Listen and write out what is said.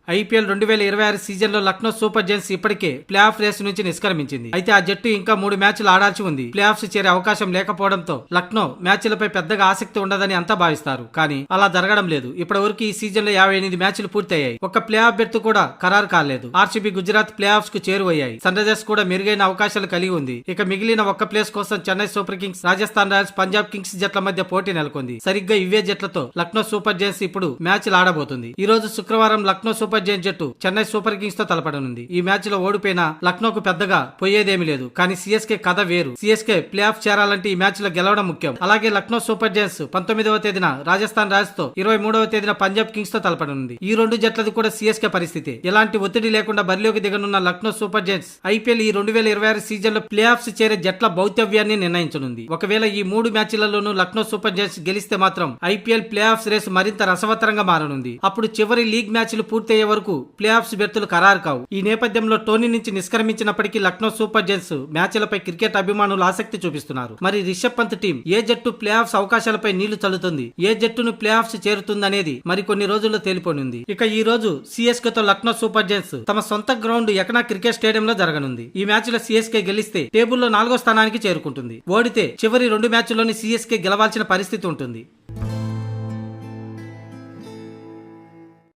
IPL 2026 season లో Lucknow super Giants ఇప్పటికే play of race నుంచి నిష్క్రమించింది. అయితే ఆ జట్టు ఇంకా 3 మ్యాచ్లు ఆడాల్సి ఉంది. ప్లే ఆఫ్స్ చేరే అవకాశం లేకపోవడంతో లక్నో మ్యాచ్లపై పెద్దగా ఆసక్తి ఉండదని అంతా భావిస్తారు. కానీ అలా జరగడం లేదు. ఇప్పటివరకు ఈ సీజన్ లో 58 మ్యాచ్లు పూర్తయ్యాయి. ఒక్క ప్లే ఆఫ్ బెర్త్ కూడా ఖరారు కాలేదు. ఆర్సీబీ, గుజరాత్ ప్లే ఆఫ్స్ కు చేరువయ్యాయి. సన్ రైజర్స్ కూడా మెరుగైన అవకాశాలు కలిగి ఉంది. ఇక మిగిలిన ఒక్క ప్లేస్ కోసం Chennai super Kings, Rajasthan Royals, Punjab Kings జట్ల మధ్య పోటీ నెలకొంది. సరిగ్గా ఇవే జట్లతో లక్నో సూపర్ జైంట్స్ ఇప్పుడు మ్యాచ్లు ఆడబోతుంది. ఈ రోజు శుక్రవారం లక్నో సూపర్ జైంట్స్ జట్టు చెన్నై సూపర్ కింగ్స్ తో తలపడనుంది. ఈ మ్యాచ్ లో ఓడిపోయినా లక్నోకు పెద్దగా పోయేదేమీ లేదు. కానీ సిఎస్కే కథ వేరు. సిఎస్కే ప్లే ఆఫ్ చేరాలంటే ఈ మ్యాచ్ లో గెలవడం ముఖ్యం. అలాగే లక్నో సూపర్ జైంట్స్ 19వ తేదీన రాజస్థాన్ రాయల్స్ తో, 23వ తేదీన పంజాబ్ కింగ్స్ తో తలపడనుంది. ఈ రెండు జట్లది కూడా సిఎస్కే పరిస్థితి. ఎలాంటి ఒత్తిడి లేకుండా బరిలోకి దిగనున్న లక్నో సూపర్ జైంట్స్ ఐపీఎల్ ఈ 2026 సీజన్ లో ప్లే ఆఫ్స్ చేరే జట్ల భౌతవ్యాన్ని నిర్ణయించనుంది. ఒకవేళ ఈ 3 మ్యాచ్లలోనూ లక్నో సూపర్ జైంట్స్ గెలిస్తే మాత్రం ఐపీఎల్ ప్లే ఆఫ్స్ రేసు మరింత రసవత్తరంగా మారనుంది. అప్పుడు చివరి లీగ్ మ్యాచ్లు పూర్తయ్యే వరకు ప్లే ఆఫ్స్ బెర్తులు ఖరారు కావు. ఈ నేపథ్యంలో టోనీ నుంచి నిష్క్రమించినప్పటికీ లక్నో సూపర్ జైంట్స్ మ్యాచ్లపై క్రికెట్ అభిమానులు ఆసక్తి చూపిస్తున్నారు. మరి రిషబ్ పంత్ టీం ఏ జట్టు ప్లే ఆఫ్స్ అవకాశాలపై నీళ్లు చల్లుతుంది, ఏ జట్టును ప్లే ఆఫ్స్ చేరుతుందనేది మరికొన్ని రోజుల్లో తేలిపోనుంది. ఇక ఈ రోజు సిఎస్కే తో లక్నో సూపర్ జైంట్స్ తమ సొంత గ్రౌండ్ ఎకనా క్రికెట్ స్టేడియం లో జరగనుంది. ఈ మ్యాచ్ లో సిఎస్కే గెలిస్తే టేబుల్లో 4వ స్థానానికి చేరుకుంటుంది. ఓడితే చివరి 2 మ్యాచ్ల్లోని సిఎస్కే గెలవాల్సిన పరిస్థితి ఉంటుంది.